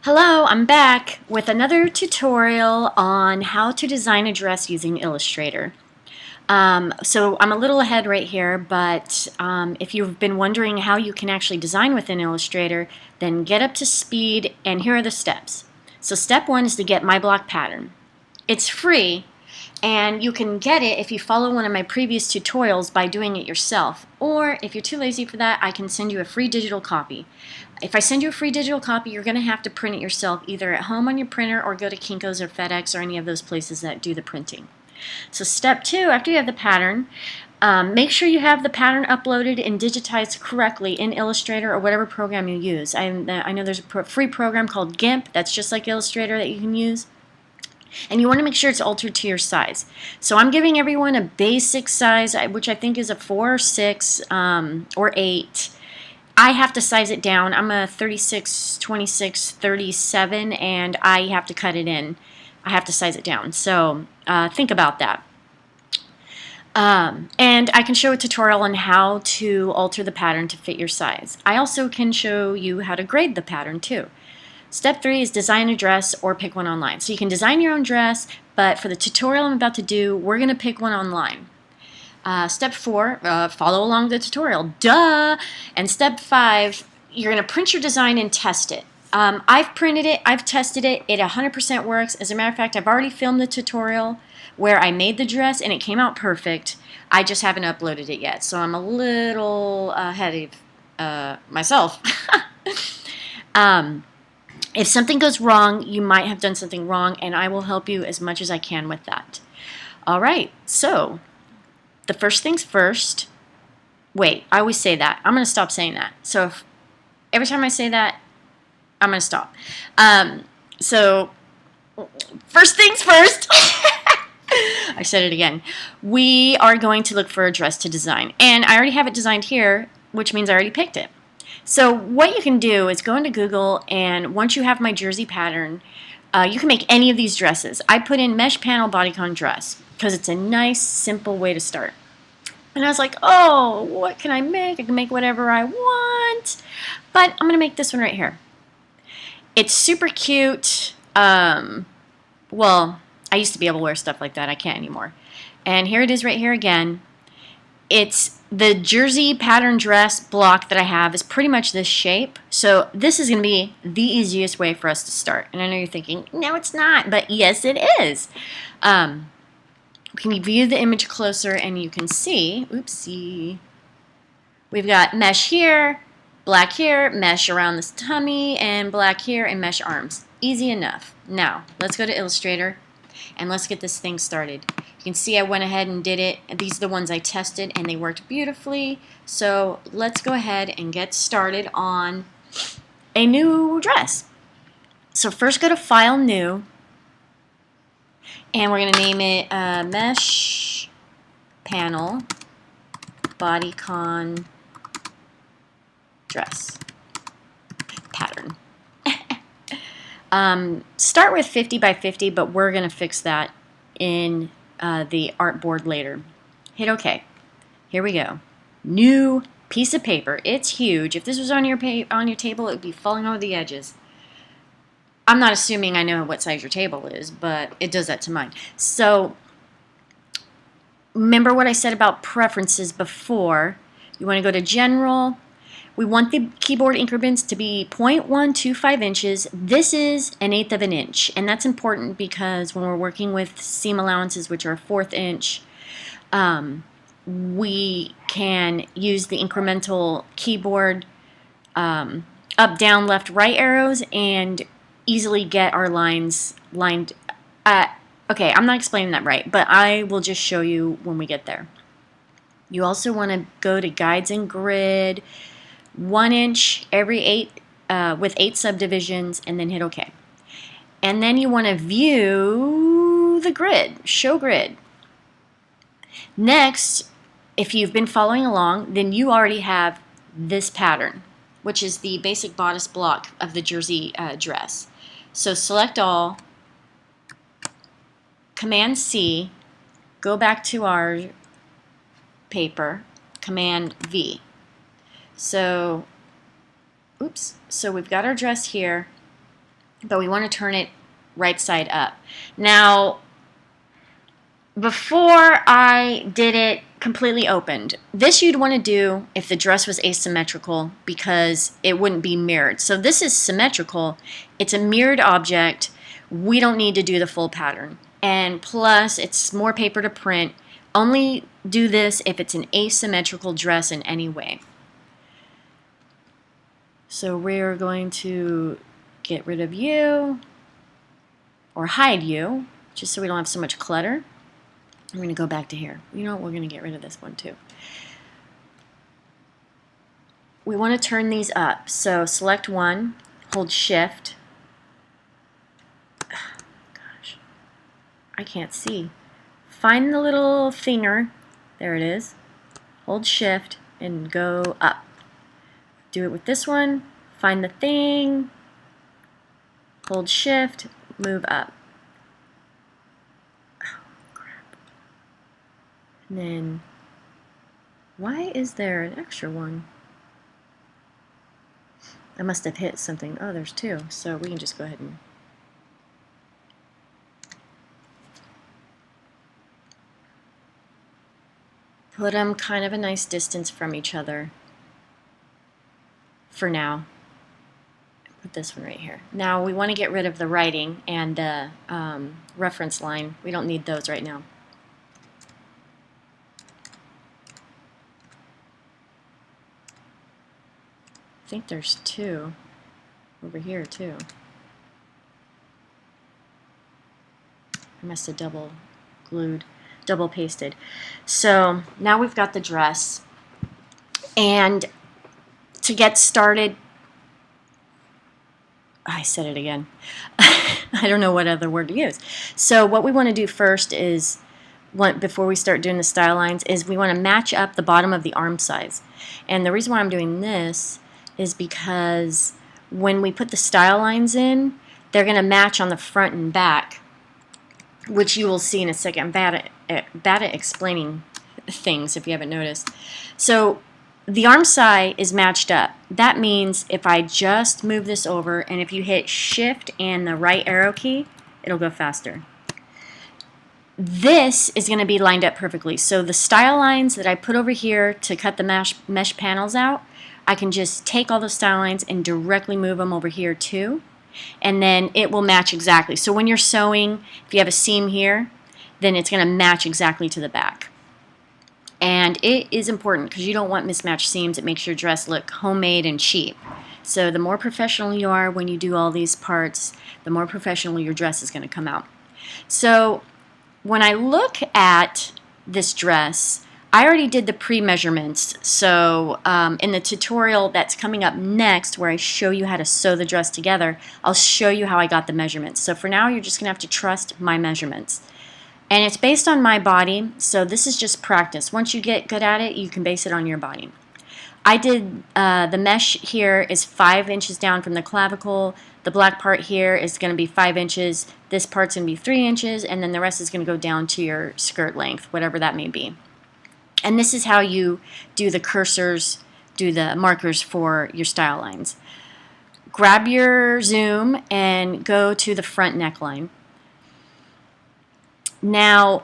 Hello, I'm back with another tutorial on how to design a dress using Illustrator. So I'm a little ahead right here, but if you've been wondering how you can actually design within Illustrator, then get up to speed, and here are the steps. So step one is to get my block pattern. It's free, and you can get it if you follow one of my previous tutorials by doing it yourself. Or if you're too lazy for that, I can send you a free digital copy. If I send you a free digital copy, you're going to have to print it yourself either at home on your printer or go to Kinko's or FedEx or any of those places that do the printing. So step two, after you have the pattern, make sure you have the pattern uploaded and digitized correctly in Illustrator or whatever program you use. I know there's a free program called GIMP that's just like Illustrator that you can use. And you want to make sure it's altered to your size. So I'm giving everyone a basic size, which I think is a 4 or 6 or 8. I have to size it down. I'm a 36, 26, 37, and I have to cut it in. I have to size it down. So think about that. And I can show a tutorial on how to alter the pattern to fit your size. I also can show you how to grade the pattern too. Step 3 is design a dress or pick one online. So you can design your own dress, but for the tutorial I'm about to do, we're going to pick one online. Step 4, follow along the tutorial. Duh! And step 5, you're going to print your design and test it. I've printed it, I've tested it, it 100% works. As a matter of fact, I've already filmed the tutorial where I made the dress and it came out perfect. I just haven't uploaded it yet, so I'm a little ahead of myself. If something goes wrong, you might have done something wrong, and I will help you as much as I can with that. Alright, so the first things first. Wait, I always say that. I'm going to stop saying that. So every time I say that, I'm going to stop. So first things first. I said it again. We are going to look for a dress to design. And I already have it designed here, which means I already picked it. So what you can do is go into Google, and once you have my jersey pattern, you can make any of these dresses. I put in mesh panel bodycon dress because it's a nice, simple way to start. And I was like, oh, what can I make? I can make whatever I want. But I'm going to make this one right here. It's super cute. Well, I used to be able to wear stuff like that. I can't anymore. And here it is right here again. It's the jersey pattern dress block that I have is pretty much this shape. So this is going to be the easiest way for us to start. And I know you're thinking, no, it's not. But yes, it is. Can you view the image closer and you can see, oopsie, we've got mesh here, black here, mesh around this tummy, and black here, and mesh arms. Easy enough. Now, let's go to Illustrator, and let's get this thing started. You can see I went ahead and did it. These are the ones I tested, and they worked beautifully. So let's go ahead and get started on a new dress. So first go to File, New, and we're going to name it Mesh Panel Bodycon Dress Pattern. Start with 50 by 50, but we're going to fix that in the artboard later. Hit OK. Here we go. New piece of paper. It's huge. If this was on your table, it would be falling over the edges. I'm not assuming I know what size your table is, but it does that to mine. So remember what I said about preferences before. You want to go to General. We want the keyboard increments to be 0.125 inches. This is 1/8 of an inch, and that's important because when we're working with seam allowances, which are 1/4 inch, we can use the incremental keyboard up, down, left, right arrows and easily get our lines lined. Okay, I'm not explaining that right, but I will just show you when we get there. You also want to go to Guides and Grid, 1 inch every 8 with 8 subdivisions, and then hit OK. And then you want to view the grid, show grid. Next, if you've been following along, then you already have this pattern, which is the basic bodice block of the jersey dress. So select all, Command C, go back to our paper, Command V. So, oops, so we've got our dress here. but we want to turn it right side up. Now, before I did it completely opened, this you'd want to do if the dress was asymmetrical because it wouldn't be mirrored. So this is symmetrical. It's a mirrored object. We don't need to do the full pattern. And plus, it's more paper to print. Only do this if it's an asymmetrical dress in any way. So we're going to get rid of you, or hide you, just so we don't have so much clutter. I'm going to go back to here. You know what? We're going to get rid of this one too. We want to turn these up. So select one, hold shift. Gosh, I can't see. Find the little finger. There it is. Hold shift and go up. Do it with this one. Find the thing. Hold shift, move up. And then, why is there an extra one? I must have hit something. Oh, there's two. So we can just go ahead and put them kind of a nice distance from each other for now. Put this one right here. Now we want to get rid of the writing and the reference line. We don't need those right now. I think there's two over here too. I must have double pasted. So now we've got the dress, and to get started, I said it again. I don't know what other word to use. So what we want to do first is, before we start doing the style lines, is we want to match up the bottom of the arm size. And the reason why I'm doing this is because when we put the style lines in, they're going to match on the front and back, which you will see in a second. I'm bad at explaining things if you haven't noticed. So the arm side is matched up. That means if I just move this over, and if you hit shift and the right arrow key, it'll go faster. This is going to be lined up perfectly. So the style lines that I put over here to cut the mesh panels out, I can just take all those style lines and directly move them over here too, and then it will match exactly. So when you're sewing, if you have a seam here, then it's going to match exactly to the back. And it is important because you don't want mismatched seams. It makes your dress look homemade and cheap. So the more professional you are when you do all these parts, the more professional your dress is going to come out. So when I look at this dress, I already did the pre-measurements. So in the tutorial that's coming up next, where I show you how to sew the dress together, I'll show you how I got the measurements. So for now, you're just going to have to trust my measurements. And it's based on my body, so this is just practice. Once you get good at it, you can base it on your body. I did, the mesh here is 5 inches down from the clavicle. The black part here is going to be 5 inches. This part's going to be 3 inches, and then the rest is going to go down to your skirt length, whatever that may be. And this is how you do the cursors, do the markers for your style lines. Grab your zoom and go to the front neckline. Now,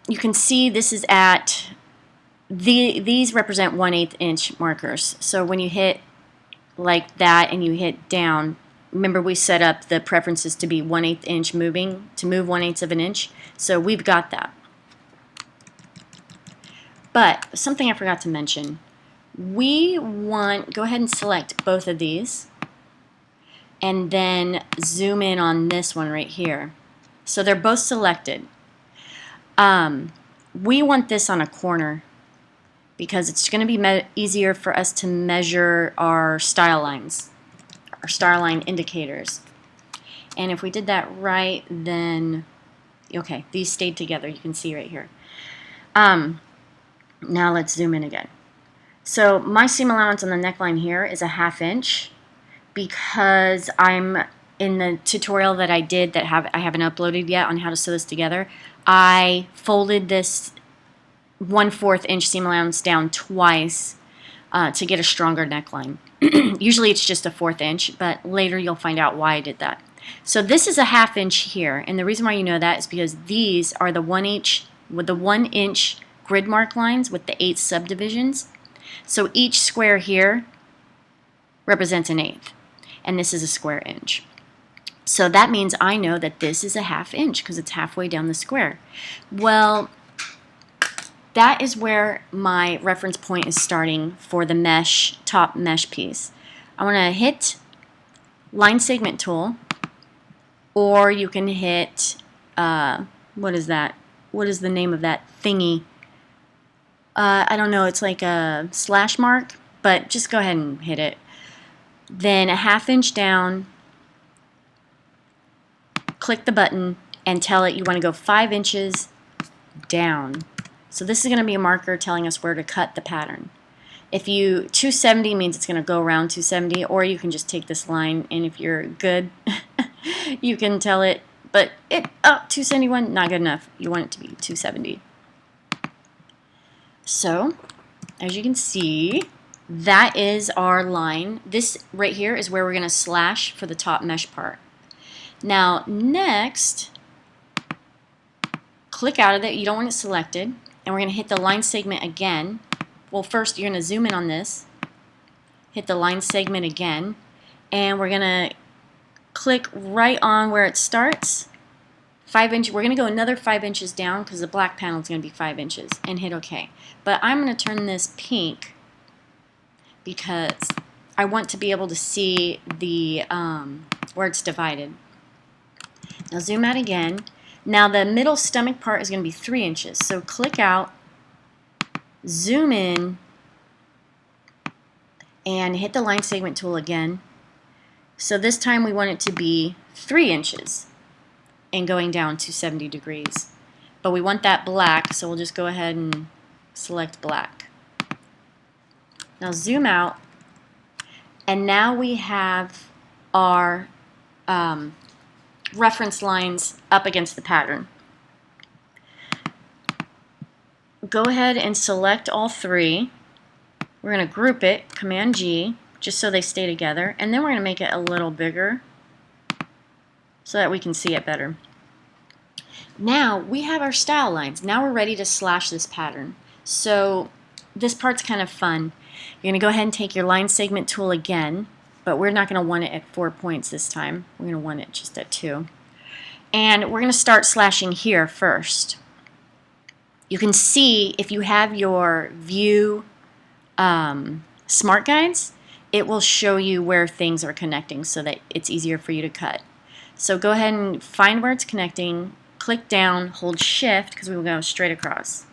you can see this is at, these represent 1/8 inch markers. So when you hit like that and you hit down, remember we set up the preferences to be 1/8 inch moving, to move 1/8 of an inch. So we've got that. But something I forgot to mention, go ahead and select both of these and then zoom in on this one right here. So they're both selected. We want this on a corner because it's going to be easier for us to measure our style lines, our style line indicators. And if we did that right, then, okay, these stayed together. You can see right here. Now let's zoom in again. So my seam allowance on the neckline here is 1/2 inch because I'm in the tutorial that I did that I haven't uploaded yet on how to sew this together. I folded this 1/4 inch seam allowance down twice to get a stronger neckline. Usually it's just a 1/4 inch, but later you'll find out why I did that. So this is a 1/2 inch here, and the reason why you know that is because these are the 1 inch grid mark lines with the 8 subdivisions. So each square here represents an 1/8, and this is a square inch. So that means I know that this is a 1/2 inch because it's halfway down the square. Well, that is where my reference point is starting for the mesh, top mesh piece. I want to hit line segment tool, or you can hit, what is that? What is the name of that thingy? I don't know, it's like a slash mark, but just go ahead and hit it. Then a 1/2 inch down, click the button and tell it you want to go 5 inches down. So this is going to be a marker telling us where to cut the pattern. If you 270 means it's going to go around 270, or you can just take this line, and if you're good, you can tell it, but 271, not good enough. You want it to be 270. So, as you can see, that is our line. This right here is where we're going to slash for the top mesh part. Now, next, click out of it. You don't want it selected, and we're going to hit the line segment again. Well, first you're going to zoom in on this, hit the line segment again, and we're going to click right on where it starts. 5 inches. We're going to go another 5 inches down because the black panel is going to be 5 inches, and hit OK. But I'm going to turn this pink because I want to be able to see the where it's divided. Now zoom out again. Now the middle stomach part is going to be 3 inches. So click out, zoom in, and hit the line segment tool again. So this time we want it to be 3 inches and going down to 70 degrees. But we want that black, so we'll just go ahead and select black. Now zoom out, and now we have our reference lines up against the pattern. Go ahead and select all 3. We're going to group it, Command G, just so they stay together, and then we're going to make it a little bigger so that we can see it better. Now we have our style lines. Now we're ready to slash this pattern. So this part's kind of fun. You're going to go ahead and take your line segment tool again, but we're not going to want it at 4 points this time. We're going to want it just at 2. And we're going to start slashing here first. You can see if you have your view smart guides, it will show you where things are connecting so that it's easier for you to cut. So go ahead and find where it's connecting, click down, hold shift because we will go straight across.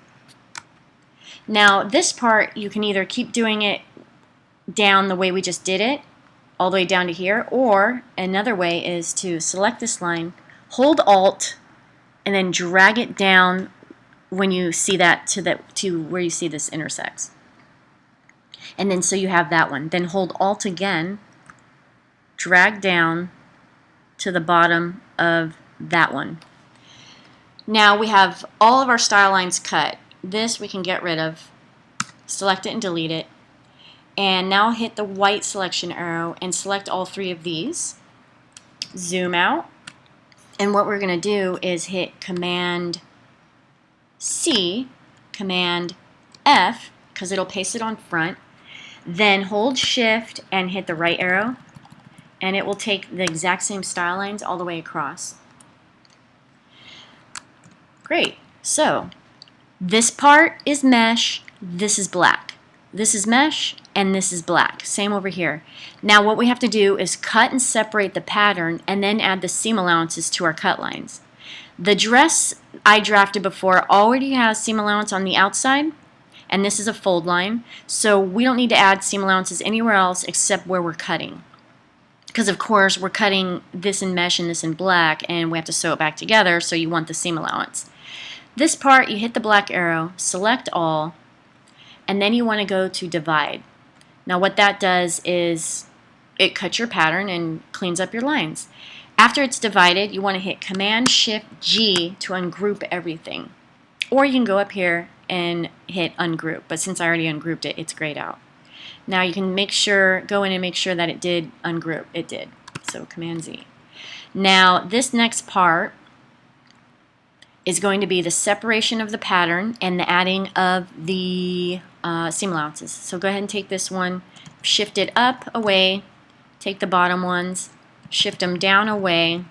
Now this part you can either keep doing it down the way we just did it, all the way down to here, or another way is to select this line, hold Alt, and then drag it down when you see that to where you see this intersects. And then so you have that one. Then hold Alt again, drag down to the bottom of that one. Now we have all of our style lines cut. This we can get rid of, select it and delete it. And now hit the white selection arrow and select all 3 of these. Zoom out. And what we're going to do is hit Command C, Command F, because it'll paste it on front. Then hold Shift and hit the right arrow, and it will take the exact same style lines all the way across. Great. So this part is mesh, this is black. This is mesh, and this is black. Same over here. Now what we have to do is cut and separate the pattern and then add the seam allowances to our cut lines. The dress I drafted before already has seam allowance on the outside, and this is a fold line, so we don't need to add seam allowances anywhere else except where we're cutting. Because of course we're cutting this in mesh and this in black, and we have to sew it back together, so you want the seam allowance. This part, you hit the black arrow, select all, and then you want to go to divide. Now what that does is it cuts your pattern and cleans up your lines. After it's divided, you want to hit Command Shift G to ungroup everything. Or you can go up here and hit ungroup, but since I already ungrouped it, it's grayed out. Now you can go in and make sure that it did ungroup. It did. So Command Z. Now this next part is going to be the separation of the pattern and the adding of the seam allowances. So go ahead and take this one, shift it up, away, take the bottom ones, shift them down, away.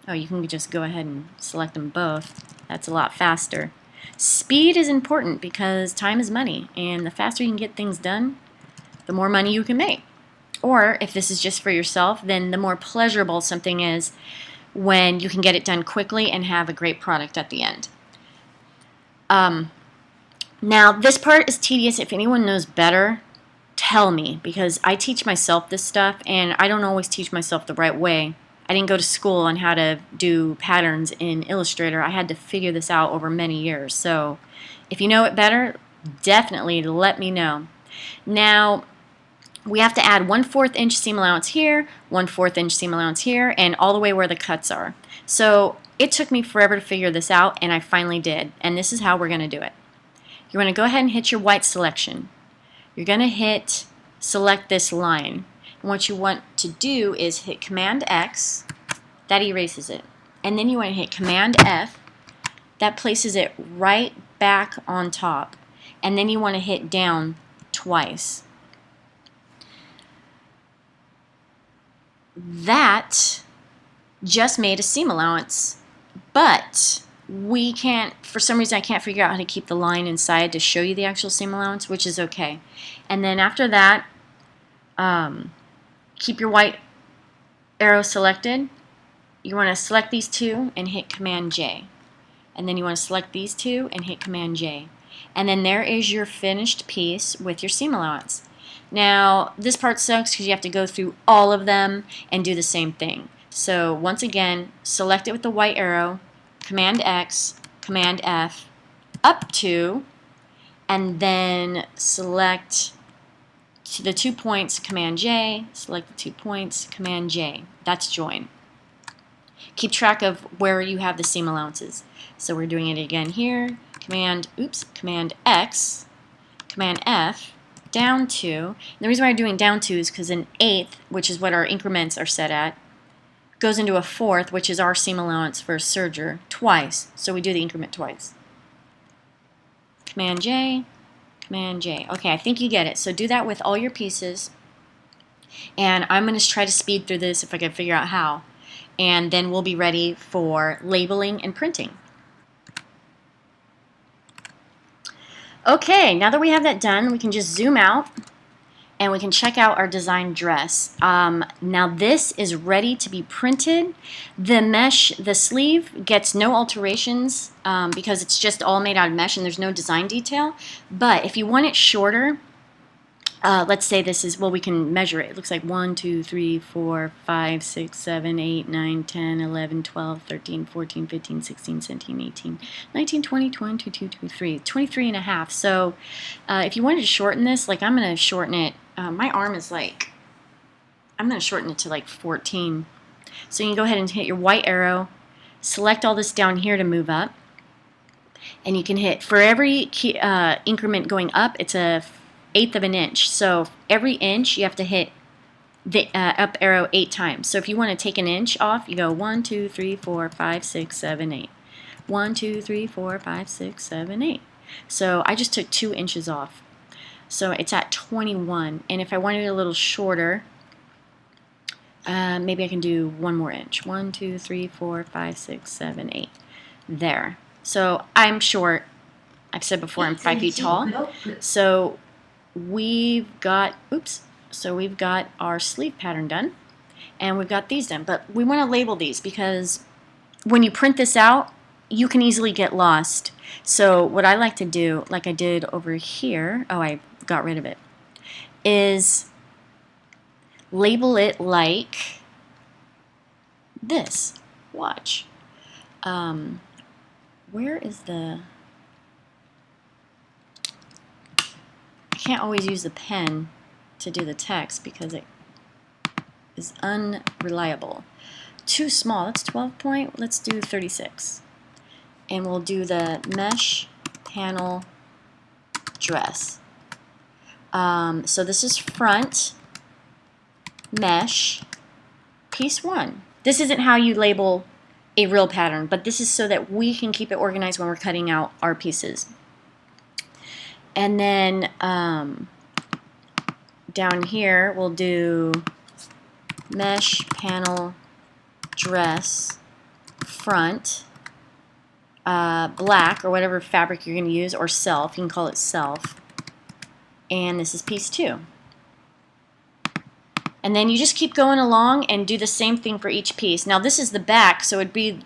Oh, you can just go ahead and select them both. That's a lot faster. Speed is important because time is money, and the faster you can get things done, the more money you can make. Or if this is just for yourself, then the more pleasurable something is when you can get it done quickly and have a great product at the end. Now, this part is tedious. If anyone knows better, tell me, because I teach myself this stuff, and I don't always teach myself the right way. I didn't go to school on how to do patterns in Illustrator. I had to figure this out over many years. So if you know it better, definitely let me know. Now, we have to add 1/4 inch seam allowance here, 1/4 inch seam allowance here, and all the way where the cuts are. So it took me forever to figure this out, and I finally did. And this is how we're going to do it. You're going to go ahead and hit your white selection. You're going to hit select this line. And what you want to do is hit Command X, that erases it. And then you want to hit Command F, that places it right back on top. And then you want to hit down twice. That just made a seam allowance, but we can't, for some reason I can't figure out how to keep the line inside to show you the actual seam allowance, which is okay. And then after that, keep your white arrow selected. You want to select these two and hit Command J. And then you want to select these two and hit Command J. And then there is your finished piece with your seam allowance. Now, this part sucks because you have to go through all of them and do the same thing. So once again, select it with the white arrow, Command X, Command F, up to, and then select the 2 points, Command J, select the 2 points, Command J. That's join. Keep track of where you have the seam allowances. So we're doing it again here, Command X, Command F, down to. And the reason why we're doing down to is because an 1/8, which is what our increments are set at, goes into a 1/4, which is our seam allowance for a serger, twice. So we do the increment twice. Command J, Command J. Okay, I think you get it. So do that with all your pieces. And I'm going to try to speed through this if I can figure out how. And then we'll be ready for labeling and printing. Okay, now that we have that done, we can just zoom out and we can check out our design dress. Now this is ready to be printed. The mesh, the sleeve gets no alterations because it's just all made out of mesh and there's no design detail. But if you want it shorter, let's say this is, well, we can measure it. It looks like 1, 2, 3, 4, 5, 6, 7, 8, 9, 10, 11, 12, 13, 14, 15, 16, 17, 18, 19, 20, 22, 23, 23 and a half. So if you wanted to shorten this, like I'm going to shorten it. My arm is like, I'm going to shorten it to like 14. So you can go ahead and hit your white arrow, select all this down here to move up, and you can hit, for every key, increment going up, it's a 1/8 of an inch. So every inch you have to hit the up arrow 8 times. So if you want to take an inch off, you go 1, 2, 3, 4, 5, 6, 7, 8. 1, 2, 3, 4, 5, 6, 7, 8. So I just took 2 inches off. So it's at 21. And if I wanted it a little shorter, maybe I can do 1 more inch. 1, 2, 3, 4, 5, 6, 7, 8. There. So I'm short. I've said before I'm 5 feet tall. So we've got, so we've got our sleeve pattern done. And we've got these done. But we want to label these because when you print this out, you can easily get lost. So what I like to do, like I did over here, oh, I got rid of it, is label it like this. Watch. Where is the... I can't always use the pen to do the text because it is unreliable. Too small. That's 12 point. Let's do 36. And we'll do the mesh panel dress. So this is front mesh piece 1. This isn't how you label a real pattern, but this is so that we can keep it organized when we're cutting out our pieces. And then down here we'll do mesh panel dress front black, or whatever fabric you're going to use, or self. You can call it self. And this is piece 2. And then you just keep going along and do the same thing for each piece. Now this is the back, so it'd be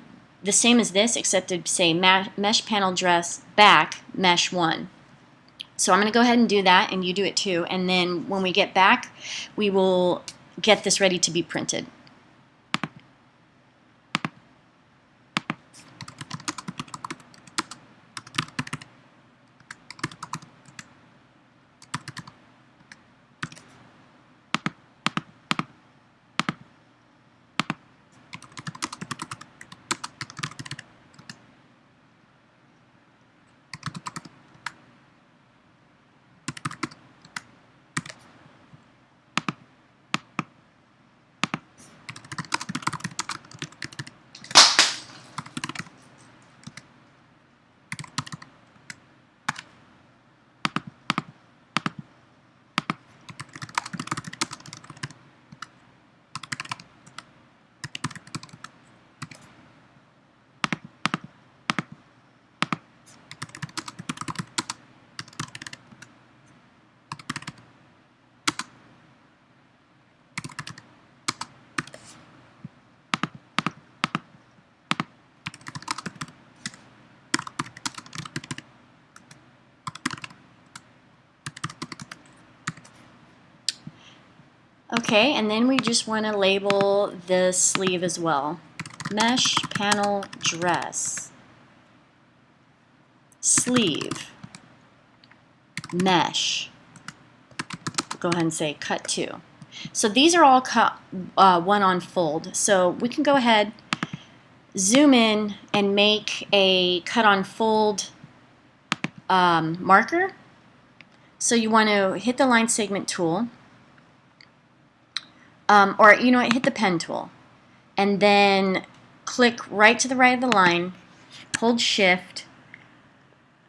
the same as this, except it'd say mesh panel dress back mesh 1. So I'm going to go ahead and do that, and you do it too. And then when we get back, we will get this ready to be printed. Okay, and then we just want to label the sleeve as well. Mesh panel dress sleeve mesh. Go ahead and say cut 2. So these are all cut 1 on fold. So we can go ahead, zoom in, and make a cut on fold marker. So you want to hit the line segment tool. Or you know what, hit the pen tool, and then click right to the right of the line, hold shift,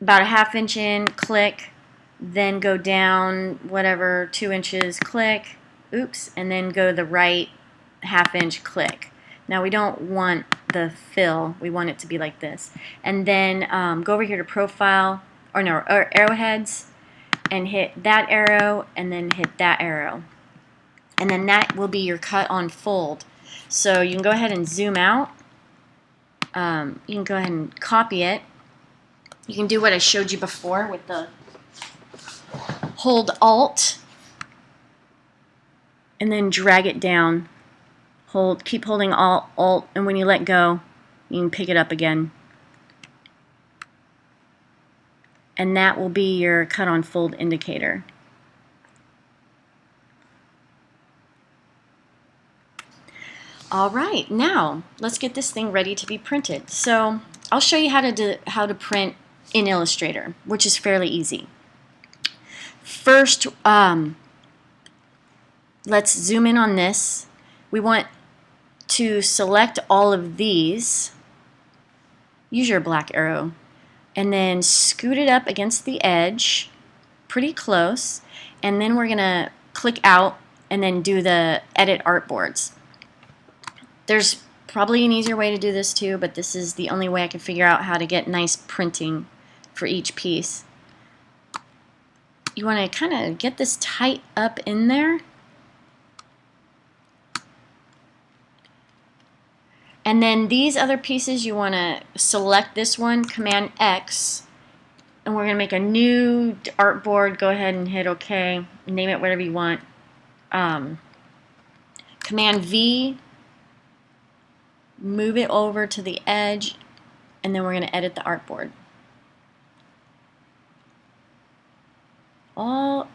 about a ½ inch in, click, then go down whatever 2 inches, click, oops, and then go the right ½ inch, click. Now we don't want the fill, we want it to be like this. And then go over here to profile, or arrowheads, and hit that arrow, and then hit that arrow. And then that will be your cut on fold. So you can go ahead and zoom out. You can go ahead and copy it. You can do what I showed you before with the hold Alt and then drag it down. Keep holding Alt, and when you let go, you can pick it up again. And that will be your cut on fold indicator. All right, now let's get this thing ready to be printed. So I'll show you how to print in Illustrator, which is fairly easy. First, let's zoom in on this. We want to select all of these. Use your black arrow, and then scoot it up against the edge, pretty close, and then we're gonna click out and then do the edit artboards. There's probably an easier way to do this too, but this is the only way I can figure out how to get nice printing for each piece. You want to kind of get this tight up in there. And then these other pieces, you want to select this one, Command X, and we're going to make a new artboard. Go ahead and hit OK. Name it whatever you want. Command V, move it over to the edge, and then we're going to edit the artboard.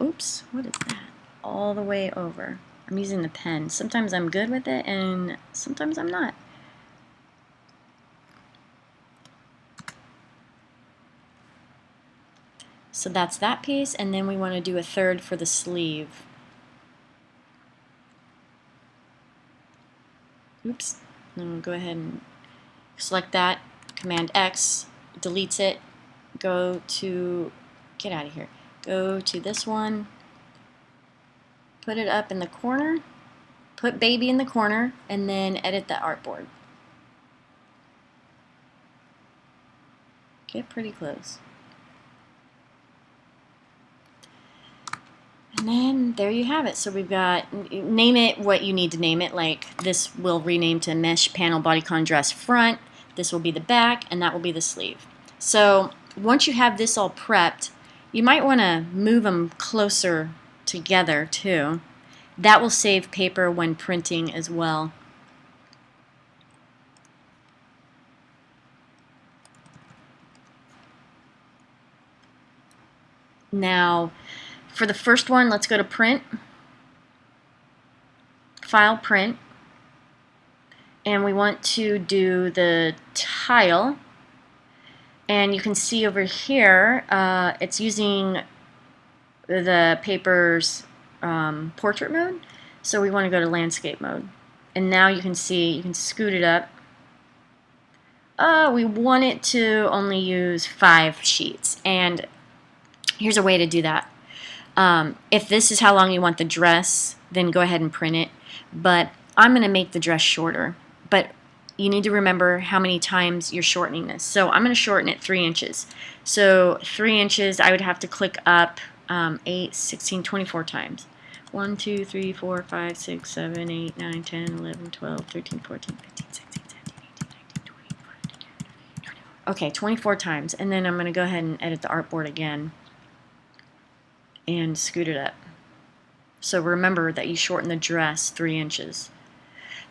Oops, what is that? All the way over. I'm using the pen. Sometimes I'm good with it, and sometimes I'm not. So that's that piece, and then we want to do a third for the sleeve. Oops, then we'll go ahead and select that. Command X deletes it. Go to, get out of here. Go to this one. Put it up in the corner. Put baby in the corner, and then edit the artboard. Get pretty close. And then there you have it. So we've got, name it what you need to name it. Like this will rename to mesh panel bodycon dress front. This will be the back, and that will be the sleeve. So once you have this all prepped, you might want to move them closer together too. That will save paper when printing as well. Now, for the first one, let's go to print, file, print, and we want to do the tile. And you can see over here, it's using the paper's portrait mode, so we want to go to landscape mode. And now you can see, you can scoot it up. We want it to only use 5 sheets, and here's a way to do that. If this is how long you want the dress, then go ahead and print it. But I'm going to make the dress shorter. But you need to remember how many times you're shortening this. So I'm going to shorten it 3 inches. So 3 inches, I would have to click up 8, 16, 24 times. 1, 2, 3, 4, 5, 6, 7, 8, 9, 10, 11, 12, 13, 14, 15, 16, 17, 18, 19, 20, 21, 22. Okay, 24 times. And then I'm going to go ahead and edit the artboard again and scoot it up. So remember that you shorten the dress 3 inches.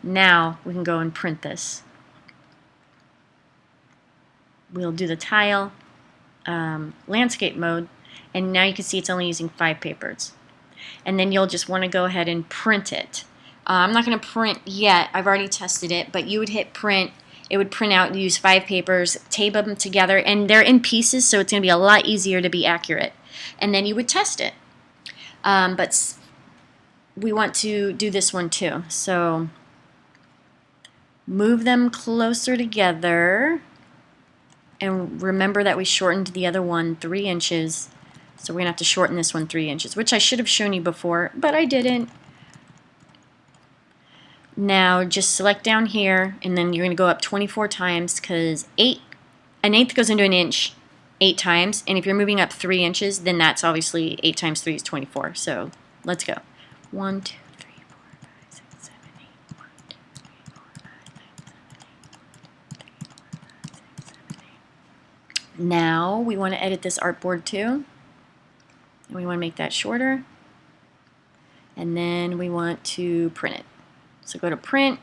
Now we can go and print this. We'll do the tile, landscape mode, and now you can see it's only using 5 papers. And then you'll just want to go ahead and print it. I'm not going to print yet, I've already tested it, but you would hit print, it would print out, use 5 papers, tape them together, and they're in pieces, so it's going to be a lot easier to be accurate. And then you would test it. But we want to do this one too. So move them closer together, and remember that we shortened the other one 3 inches. So we're going to have to shorten this one 3 inches, which I should have shown you before, but I didn't. Now just select down here, and then you're going to go up 24 times, because an eighth goes into an inch 8 times, and if you're moving up 3 inches, then that's obviously 8 times 3 is 24. So let's go. 1, 2, 3, 4, 5, 6, 7, 8. 1, 2, 3, 4, 5, 6, 7, 8. Now we want to edit this artboard too. And we want to make that shorter. And then we want to print it. So go to print,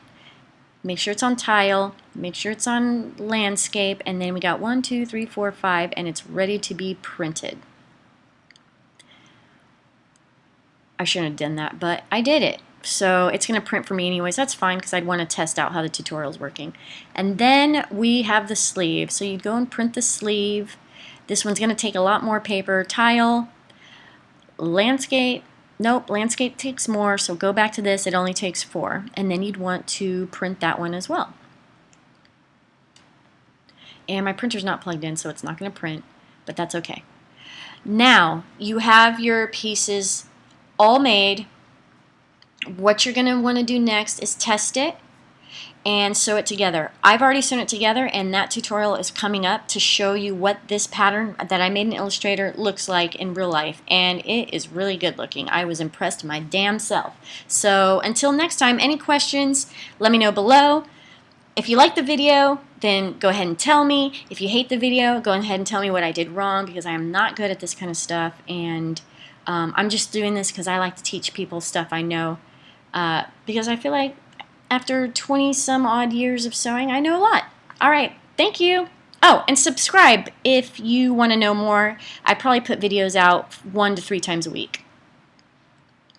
make sure it's on tile, make sure it's on landscape, and then we got 1, 2, 3, 4, 5, and it's ready to be printed. I shouldn't have done that, but I did it. So it's going to print for me anyways. That's fine, because I'd want to test out how the tutorial is working. And then we have the sleeve. So you go and print the sleeve. This one's going to take a lot more paper. Tile, landscape. Nope, landscape takes more, so go back to this. It only takes 4. And then you'd want to print that one as well. And my printer's not plugged in, so it's not going to print, but that's okay. Now, you have your pieces all made. What you're going to want to do next is test it and sew it together. I've already sewn it together, and that tutorial is coming up to show you what this pattern that I made in Illustrator looks like in real life, and it is really good looking. I was impressed my damn self. So until next time, any questions, let me know below. If you like the video, then go ahead and tell me. If you hate the video, go ahead and tell me what I did wrong, because I am not good at this kind of stuff, and I'm just doing this because I like to teach people stuff I know, because I feel like after 20 some odd years of sewing, I know a lot. Alright, thank you. Oh, and subscribe if you want to know more. I probably put videos out 1 to 3 times a week.